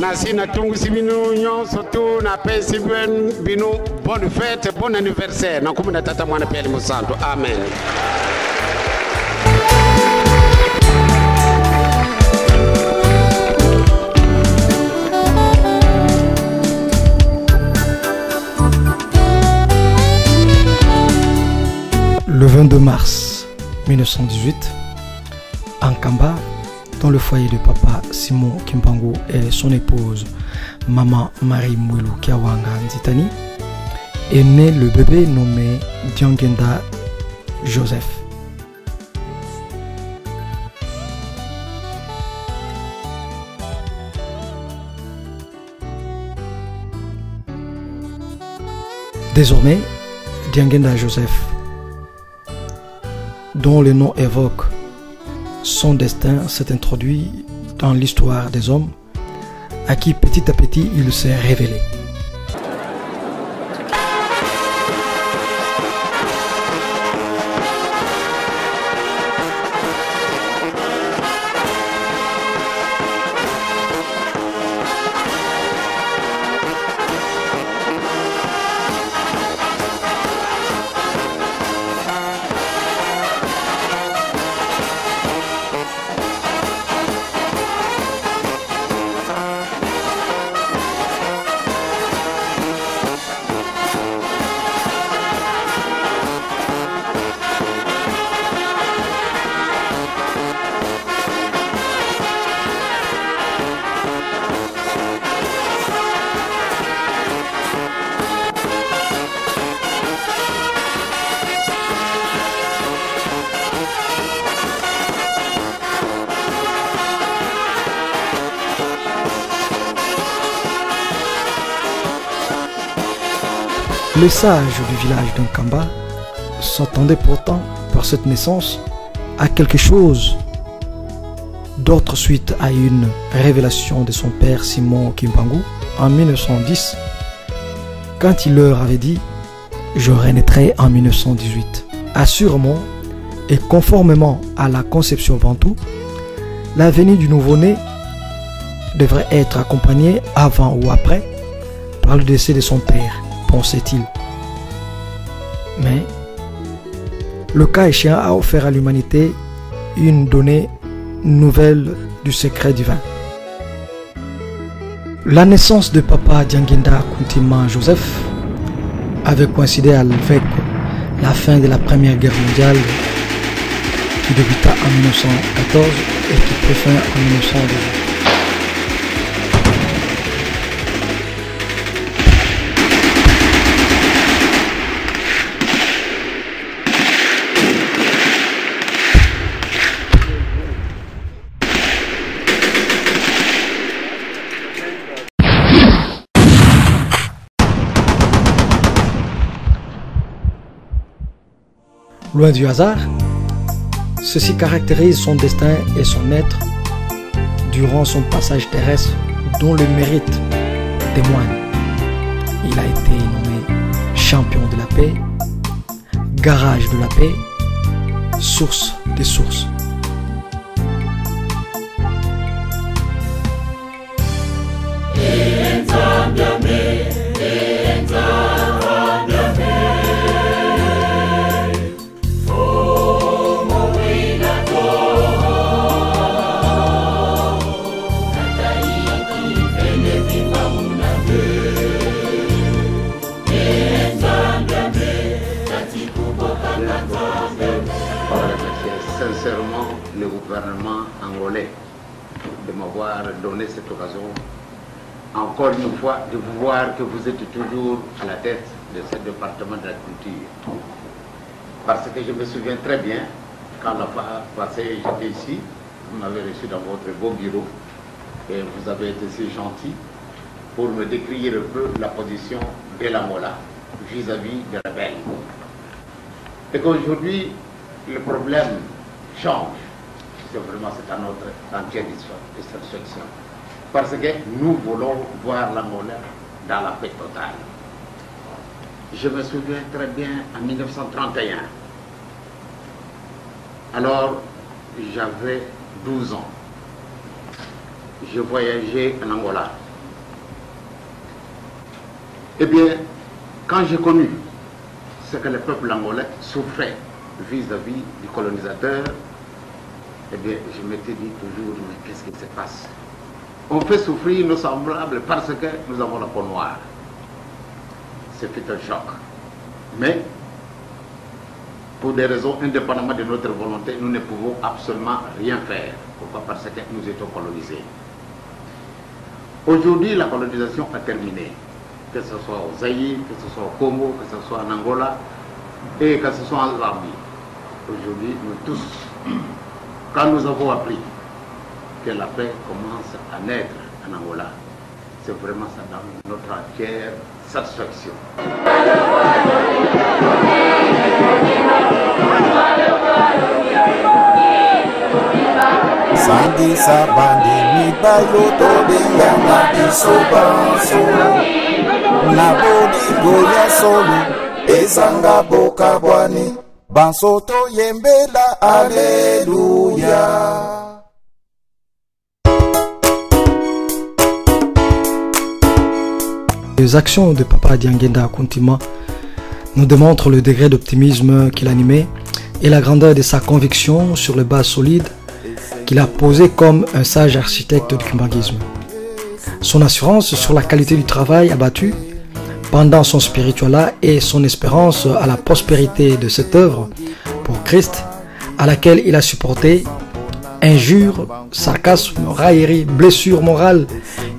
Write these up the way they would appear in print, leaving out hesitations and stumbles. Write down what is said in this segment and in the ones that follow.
Nasi na tungu si binu nyon sotu na pesi binu bonne fête, bon anniversaire. Na kumuna tata mwana pia limusanto. Amen. Le 22 mars 1918, en Kamba, dans le foyer de papa Simon Kimpangu et son épouse maman Marie Mwelu Kiawanga Nzitani, est né le bébé nommé Diangenda Joseph. Désormais, Diangenda Joseph, dont le nom évoque son destin, s'est introduit dans l'histoire des hommes à qui petit à petit il s'est révélé. Les sages du village d'Nkamba s'attendaient pourtant par cette naissance à quelque chose d'autre suite à une révélation de son père Simon Kimpangu en 1910 quand il leur avait dit « Je renaîtrai en 1918 ». Assurément et conformément à la conception bantou, la venue du nouveau-né devrait être accompagnée avant ou après par le décès de son père, pensait-il. Mais le cas échéant a offert à l'humanité une donnée nouvelle du secret divin. La naissance de papa Diangenda Kuntima Joseph avait coïncidé avec la fin de la Première Guerre mondiale qui débuta en 1914 et qui prit fin en 1918. Loin du hasard, ceci caractérise son destin et son être durant son passage terrestre dont le mérite témoigne. Il a été nommé champion de la paix, garage de la paix, source des sources. Sincèrement le gouvernement angolais de m'avoir donné cette occasion encore une fois de vous voir que vous êtes toujours à la tête de ce département de la culture. Parce que je me souviens très bien, quand la fois passée j'étais ici, vous m'avez reçu dans votre beau bureau et vous avez été si gentil pour me décrire un peu la position de la Mola vis-à-vis de la Belle. Et qu'aujourd'hui, le problème change. C'est vraiment à notre entière distraction. Parce que nous voulons voir l'Angola dans la paix totale. Je me souviens très bien en 1931. Alors, j'avais 12 ans. Je voyageais en Angola. Eh bien, quand j'ai connu ce que le peuple angolais souffrait vis-à-vis du colonisateur, eh bien, je m'étais dit toujours, mais qu'est-ce qui se passe? On fait souffrir nos semblables parce que nous avons la peau noire. C'est un choc. Mais, pour des raisons indépendamment de notre volonté, nous ne pouvons absolument rien faire. Pourquoi? Parce que nous étions colonisés. Aujourd'hui, la colonisation a terminé. Que ce soit au Zaïre, que ce soit au Congo, que ce soit en Angola et que ce soit en Zambie. Aujourd'hui, nous tous, quand nous avons appris que la paix commence à naître en Angola, c'est vraiment ça dans notre entière satisfaction. Sandi sabandi mibayo tobe yanga disobanso na bodi goya solo ezanga boka bwani bansoto yembela alléluia. Les actions de Papa Diangenda Kuntima nous démontrent le degré d'optimisme qu'il animait et la grandeur de sa conviction sur les bases solides qu'il a posées comme un sage architecte du kimbanguisme. Son assurance sur la qualité du travail abattu pendant son spirituala et son espérance à la prospérité de cette œuvre pour Christ, à laquelle il a supporté injures, sarcasmes, railleries, blessures morales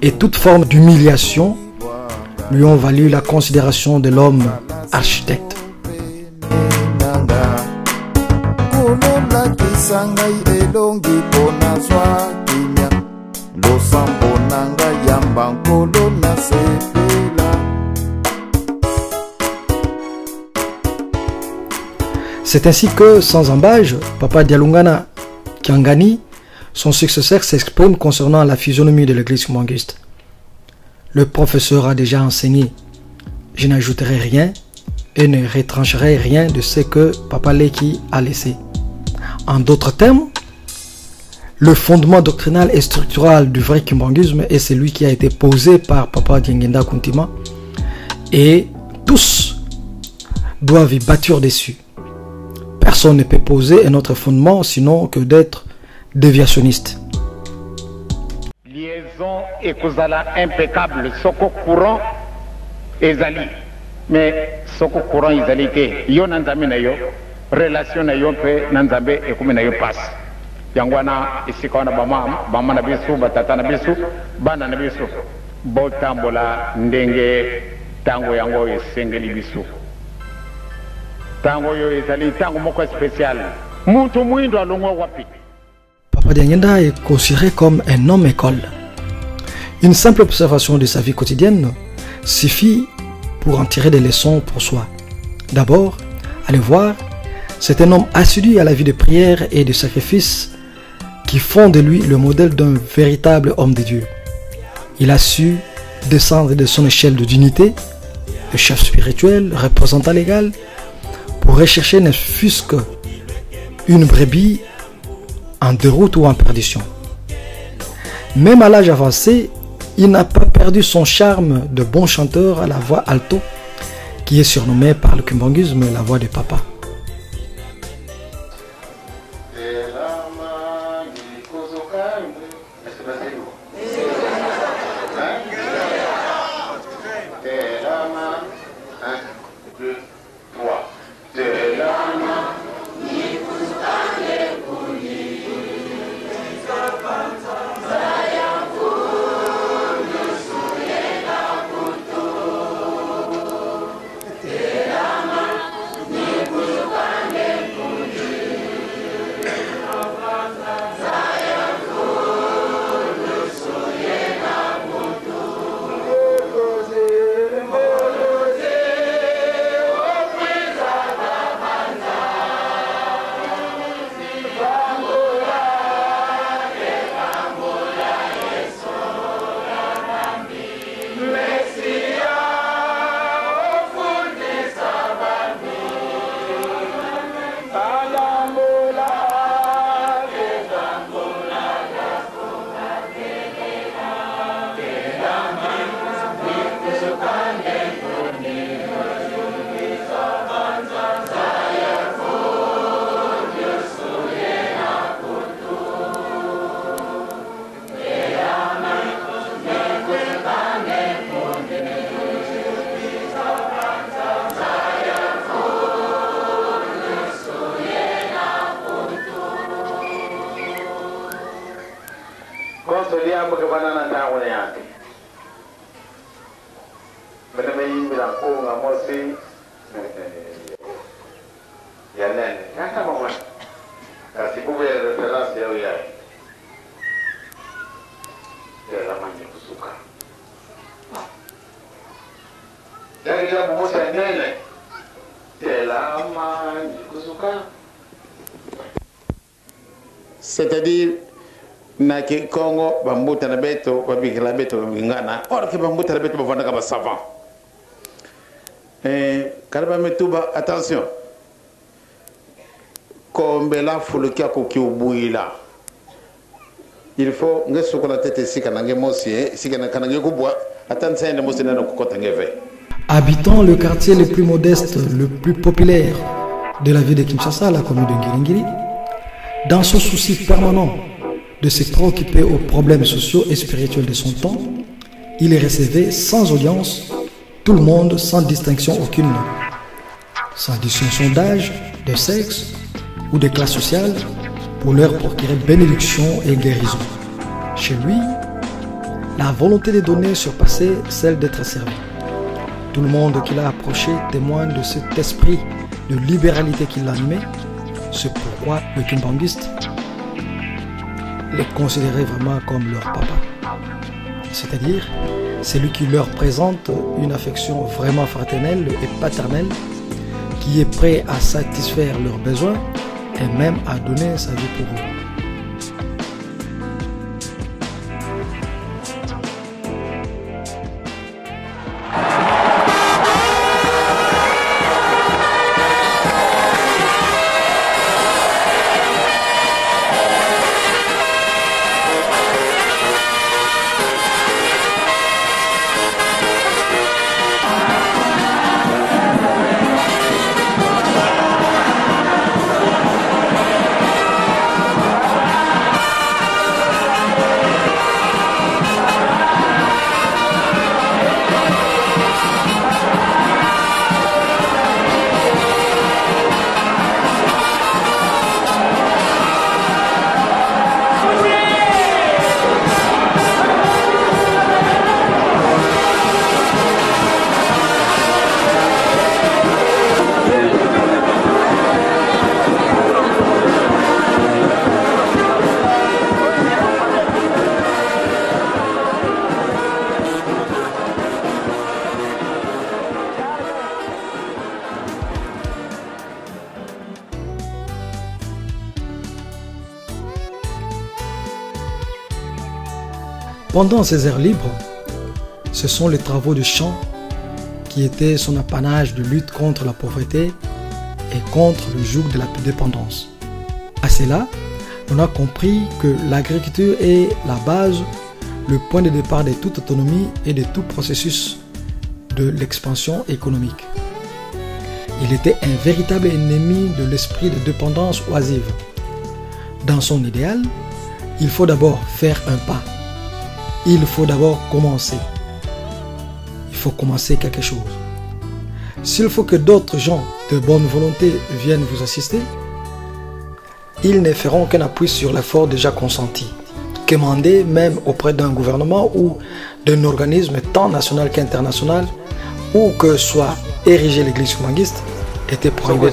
et toute forme d'humiliation, lui ont valu la considération de l'homme architecte. C'est ainsi que, sans embâge, Papa Dialungana Kiangani, son successeur, s'exprime concernant la physionomie de l'église kimbanguiste. Le professeur a déjà enseigné. Je n'ajouterai rien et ne retrancherai rien de ce que Papa Leki a laissé. En d'autres termes, le fondement doctrinal et structural du vrai kimbanguisme est celui qui a été posé par Papa Diangenda Kuntima et tous doivent y bâtir dessus. Personne ne peut poser un autre fondement sinon que d'être déviationniste. Liaison ekozala impeccable soko courant ezali mais soko courant ezali te yo nanzambe na yo relation na yo pe nanzambe ekumi na yo passe yango wana esika wana bama na biso batata na biso bana na biso botambola ndenge tango yango esengeli biso tango yo ezali tango moko spécial mutu mwindo alongwa wapi. Papa Diangenda est considéré comme un homme école. Une simple observation de sa vie quotidienne suffit pour en tirer des leçons pour soi. D'abord, allez voir, c'est un homme assidu à la vie de prière et de sacrifice qui font de lui le modèle d'un véritable homme de Dieu. Il a su descendre de son échelle de dignité, de chef spirituel, représentant légal, pour rechercher ne fût-ce qu'une brebis en déroute ou en perdition. Même à l'âge avancé, il n'a pas perdu son charme de bon chanteur à la voix alto, qui est surnommé par le kimbanguisme la voix de papa. Ngambo ke banana na wona yake. Bene me yimbira ko ngamosi. Yanen, kaka mama. Kasi bube reference ya ya. Ya manje kusuka. Dari ya bumosa nene. C'est-à-dire na ke Congo bambuta na beto babikila beto ngana or ke bambuta na beto bavanda kaba savant kalaba metuba attention kombela fulukia ko kiubuila il faut ngesuko la tete sika na ngemosi sika na kana ngekubwa atansa ende mosi na kokota ngeve. Habitant le quartier le plus modeste, le plus populaire de la ville de Kinshasa, la commune de Ngiringiri, dans son souci permanent de se préoccuper aux problèmes sociaux et spirituels de son temps, il recevait sans audience tout le monde sans distinction aucune, sans distinction d'âge, de sexe ou de classe sociale, pour leur procurer bénédiction et guérison. Chez lui, la volonté de donner surpassait celle d'être servi. Tout le monde qui l'a approché témoigne de cet esprit de libéralité qui l'animait. C'est pourquoi le kimbanguiste les considérait vraiment comme leur papa. C'est-à-dire, celui qui leur présente une affection vraiment fraternelle et paternelle, qui est prêt à satisfaire leurs besoins et même à donner sa vie pour eux. Pendant ses heures libres, ce sont les travaux de champ qui étaient son apanage de lutte contre la pauvreté et contre le joug de la dépendance. À cela, on a compris que l'agriculture est la base, le point de départ de toute autonomie et de tout processus de l'expansion économique. Il était un véritable ennemi de l'esprit de dépendance oisive. Dans son idéal, il faut d'abord faire un pas. Il faut d'abord commencer. Il faut commencer quelque chose. S'il faut que d'autres gens de bonne volonté viennent vous assister, ils ne feront qu'un appui sur l'effort déjà consenti. Quémander même auprès d'un gouvernement ou d'un organisme tant national qu'international, où que soit érigée l'église kimbanguiste, était prohibé.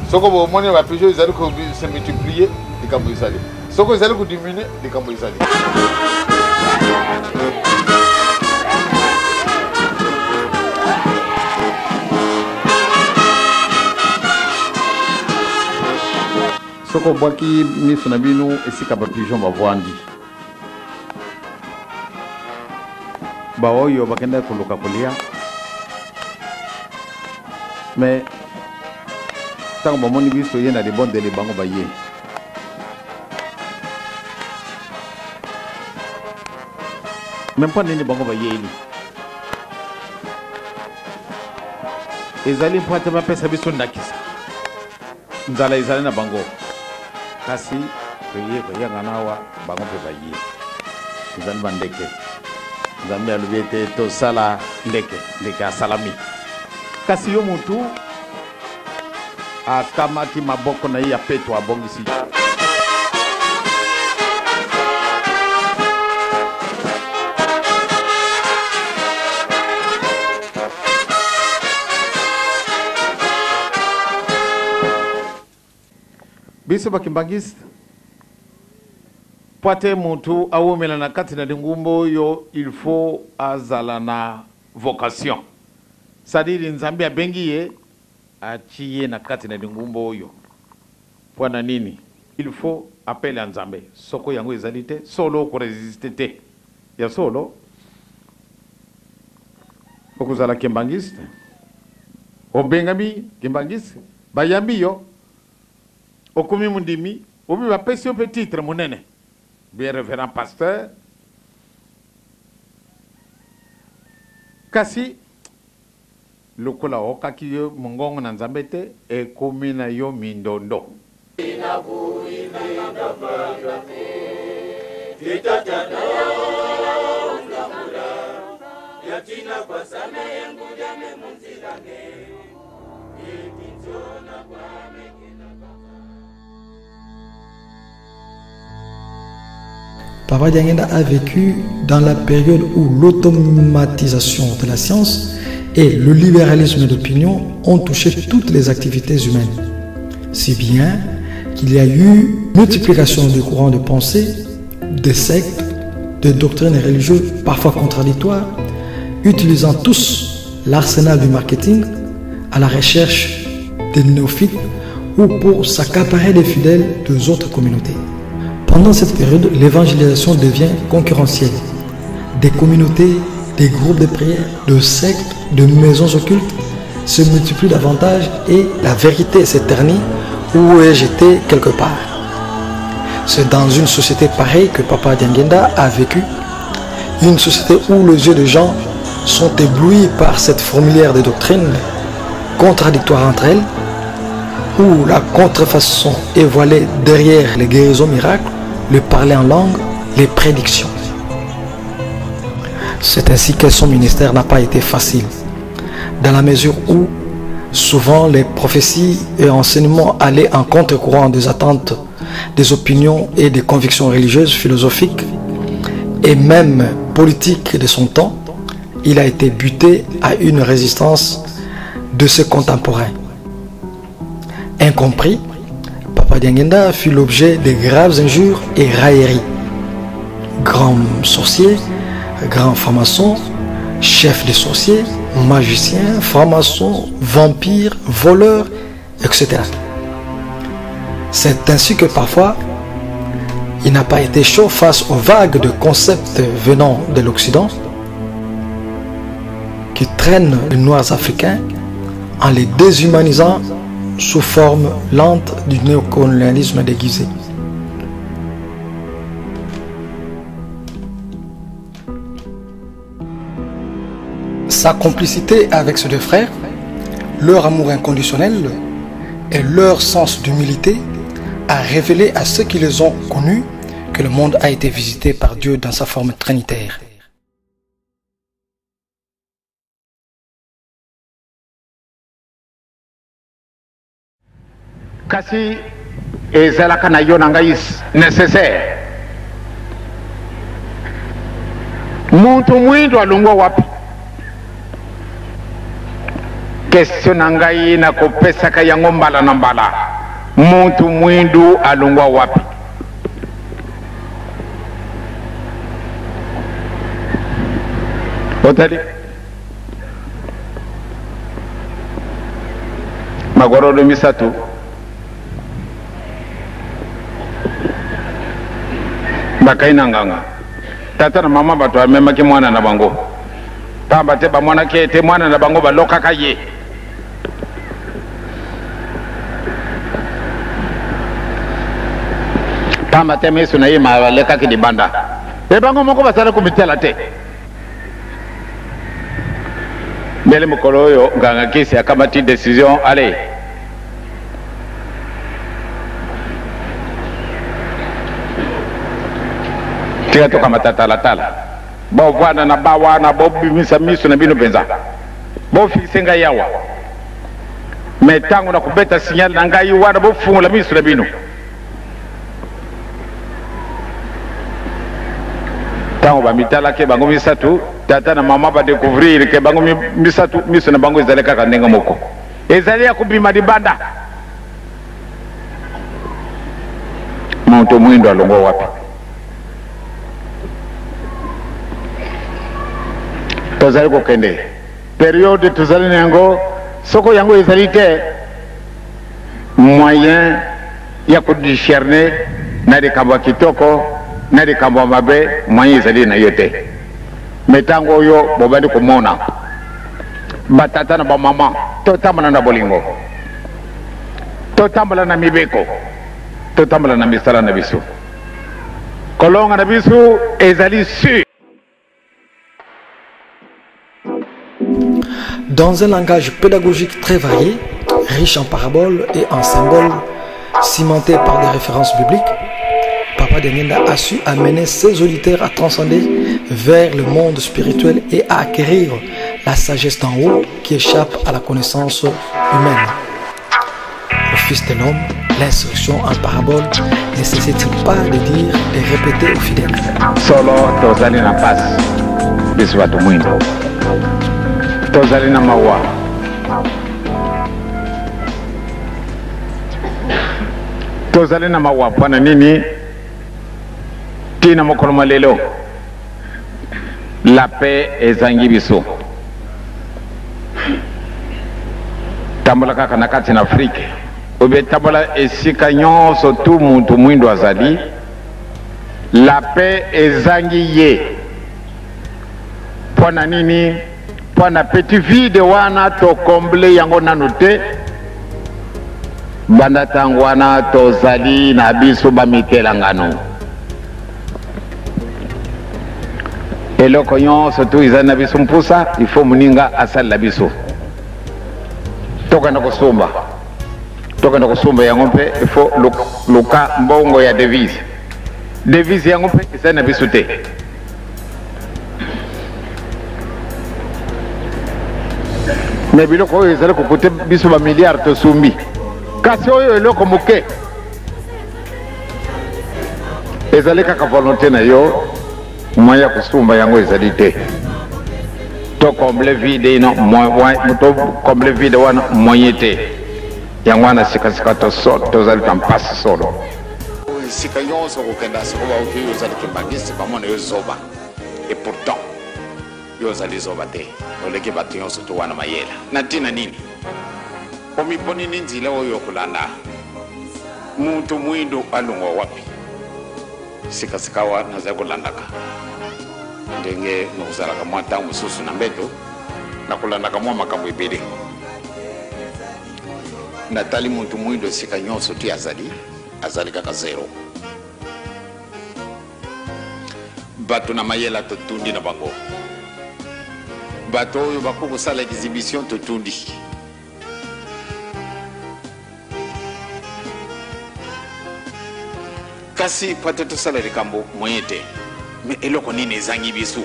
Soko bo moni ba pigeon ils allaient se multiplier les camps ils allaient. Soko ils allaient diminuer les camps ils allaient. Soko boaki mi sonabino esika ba pigeon ba vwandi. Ba oyo bakenda kuluka kulia. Mais tant que mon biso yena de bon délai bango baye même pas nini bango baye ni ezali mpate ba pesa biso ndakisa nzala ezali na bango kasi koye koya nganawa bango pe baye ezali bandeke nzambe alubete to sala ndeke ndeke asalami kasi yo mutu akamati maboko na ye ya peto abongisi. Biso bakimbangisi poate muntu awomela na kati na dingumbo yo il faut azala na vocation. C'est-à-dire nzambe abengi ye achiye na kati na dingumbo yo. Pwana nini? Il faut appeler à nzambe. Soko yango ezalite solo ko résister te. Ya solo okuzala kimbangisi. Obengami kimbangisi bayambi yo. Okumi mundimi, obi va pesi un petit titre monene. Bien révérend pasteur. Kasi lokola okaki yo mongongo na nzambete e komi na yo mindondo. Papa Diangenda a vécu dans la période où l'automatisation de la science et le libéralisme d'opinion ont touché toutes les activités humaines. Si bien qu'il y a eu multiplication de courants de pensée, de sectes, de doctrines religieuses parfois contradictoires, utilisant tous l'arsenal du marketing à la recherche des néophytes ou pour s'accaparer les fidèles des autres communautés. Pendant cette période, l'évangélisation devient concurrentielle. Des communautés, des groupes de prière, de sectes, de maisons occultes se multiplient davantage et la vérité s'éternit où est jetée quelque part. C'est dans une société pareille que Papa Diangenda a vécu, une société où les yeux des gens sont éblouis par cette fourmilière de doctrines contradictoires entre elles, où la contrefaçon est voilée derrière les guérisons miracles, le parler en langue, les prédictions. C'est ainsi que son ministère n'a pas été facile, dans la mesure où souvent les prophéties et enseignements allaient en contre-courant des attentes, des opinions et des convictions religieuses, philosophiques et même politiques de son temps. Il a été buté à une résistance de ses contemporains. Incompris, Papa Diangenda fut l'objet de graves injures et railleries. Grand sorcier, grand franc-maçon, chef des sorciers, magicien, franc-maçon, vampire, voleur, etc. C'est ainsi que parfois, il n'a pas été chaud face aux vagues de concepts venant de l'Occident qui traînent les Noirs africains en les déshumanisant sous forme lente du néocolonialisme déguisé. Sa complicité avec ses deux frères, leur amour inconditionnel et leur sens d'humilité a révélé à ceux qui les ont connus que le monde a été visité par Dieu dans sa forme trinitaire. Kasi ezalaka na yo nanga is nécessaire. Muntu mwindo alungwa wapi? Question nangai na kopesa ka yango mbala na mbala. Muntu mwindo alungwa wapi? Otali magoro do misatu bakaina nganga tata na mama bato amema ki mwana na bango pamba te ba mwana ke te mwana na bango baloka kaye pamba te mesu na yima baleka ki dibanda e bango moko basala ku bitela te bele mukolo yo nganga kisi akamati décision allez to kama tala bo vana na bawana bo bimisa miso na bino benza bo fisenga yawa mais tango na kubeta signal na ngai wana bo fungula miso na bino tango ba mitala ke bango misatu tata na mama ba découvrir ke bango misatu miso na bango ezaleka ka ndenga moko ezali ya kubima dibanda monto mwindo alongo wapi tozali kokende période tozali nango soko yango ezali te moyen ya kodiscerne na likambo ya kitoko na likambo ya mabe moyen ezali na yo te me ntango oyo bobandi komona batata na bamama totambola na bolingo totambola na mibeko totambola na misala na biso kolonga na biso ezali sûr. Dans un langage pédagogique très varié, riche en paraboles et en symboles, cimenté par des références bibliques, Papa Denienda a su amener ses auditeurs à transcender vers le monde spirituel et à acquérir la sagesse d'en haut qui échappe à la connaissance humaine. Au Fils de l'homme, l'instruction en parabole ne cessait-il pas de dire et répéter aux fidèles. Solo tozali na paz biso bato mwindo tozali na mawa tozali na mawa mpona nini tina mokolo malelo la paix ezangi biso tambola kaka na kati na Afrique obe tambola esika nyonso tu muntu mwindo azali la paix ezangi ye mpona nini mpona petit vide wana tokomble yango nanu te banda ntango wana tozali na biso bamitelangano eloko nyonso tu ezali na biso mpusa ifo moninga asalela biso tokenda kosumba yango mpe ifo luka mbongo ya devise yango mpe ezali na biso te me biloko oyo ezali kokute biso bamiliard tosumbi kasi oyo eloko moke ezali kaka volonté na yo moyen ya kosumba yango ezali te to comble vide comble vide wana moyen te yango wana sikasika tozali ta mpasi solo sika nyonso kokenda soko bauki ozali kembangisi bamona yo zoba et pourtant yo ozali zoba te oleki bato nyonso to wana mayela na ntina nini omiponi ni nzela oyo okolanda muntu mwindo alongwa wapi sikasika wana nazali kolandaka ndenge nozalaka mwa ntango mosusu na mbeto nakolandaka mwa makambo ebele natali muntu mwindo esika nyonso ti azali kaka zero bato na mayela totundi na bango bato oyo bako kosala exhibition totundi kasi pate tosala likambo moyen te me eloko nini ezangi biso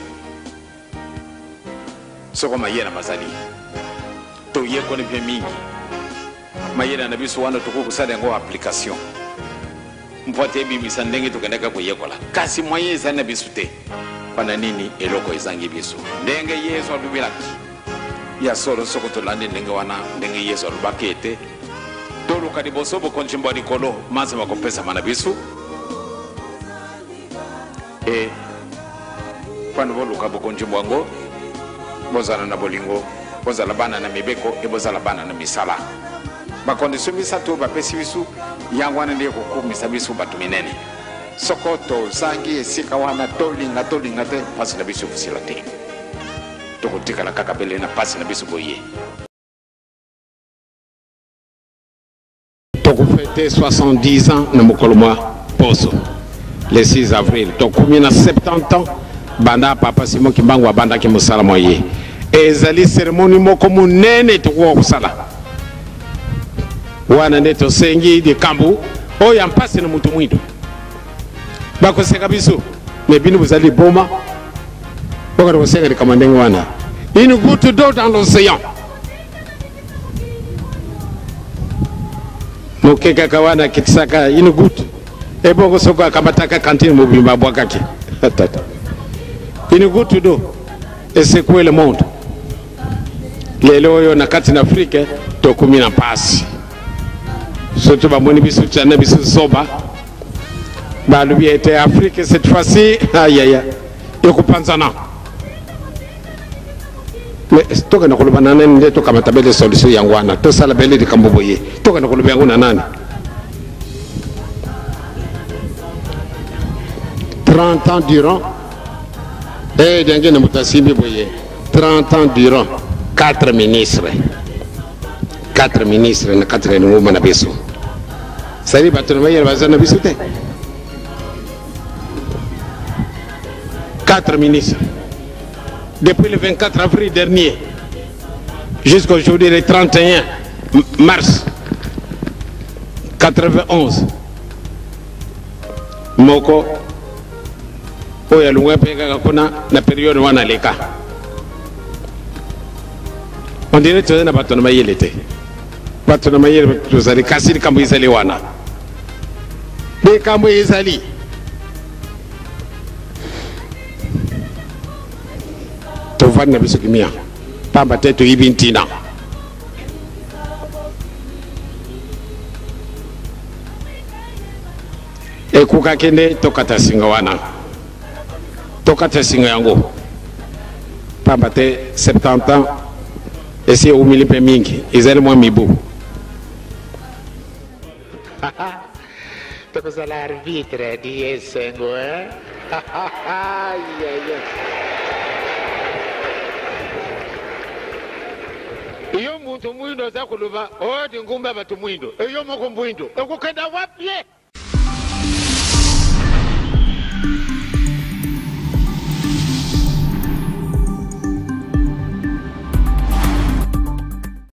soko mayela bazali toyekoni mpe mingi mayela na biso wana toko kosala yango application mpo te ebimisa ndenge tokendaka koyekola kasi moyen ezali na biso te mpona nini eloko ezangi biso ndenge yesu alobelaki ya solo soko tolandi ndenge wana ndenge yesu alobaki ete toluka liboso bokonzimbo ya likolo manza bakopesama na biso e mpona boluka bokonzimbo yango bozala na bolingo bozala bana na mibeko e bozala bana na misala bakondisio misato bapesi biso yango wana nde kokumisa biso bato minene soko tozangi esika wana tolinga te mpasi na biso efusila te tokotikala kaka pele na mpasi na biso boye tokofete 70 ans na mokolo mwa poso le 6 avril tokomi na 70 ans banda papa Simon Kimbangu abandaki mosala mwa ye ezali seremoni moko monene tokoka kosala wana nde tosengi likambo oyo ya mpasi na mutu mwindo bakoseka biso me bino bozali boma bokati kosenga likambo ndenge wana une goutte d'eau dans l'océan mokeka kawana kitisaka ine gutu ebongo soko akamataka kantine mobimba bwakake tata ine gutu do esekwe le monde lelo yo na kati na Afrique to kumina pasi surtout bamoni biso tshana biso soba balubi était Afrique cette fois-ci aïe aïe ekupanzana mais toka na kuluba nane nde toka matabele solution yangwana to sala bele de kamboboye toka na kuluba yangu na nani 30 ans durant dengue na mutasimbi boye 30 ans durant 4 ministres na 4 ngoma na beso sari batona mayela bazana bisute 4 ministres depuis le 24 avril dernier jusqu'à aujourd'hui le 31 mars 91 moko oya lungwe peka kuna na période wana leka on dirait que na batona mayele te batona mayele tuzali kasiri kambo izali wana be kambo izali tovani na biso kimia pamba tetu ibintina ekuka kende tokata singa wana tokata singa yango pamba te 70 ans esi umili pe mingi izali mwa mibu tokozala arbitre di esengo iyo muntu mwindo za kuluba odi ngumba batu mwindo iyo moko mwindo ekukenda wapi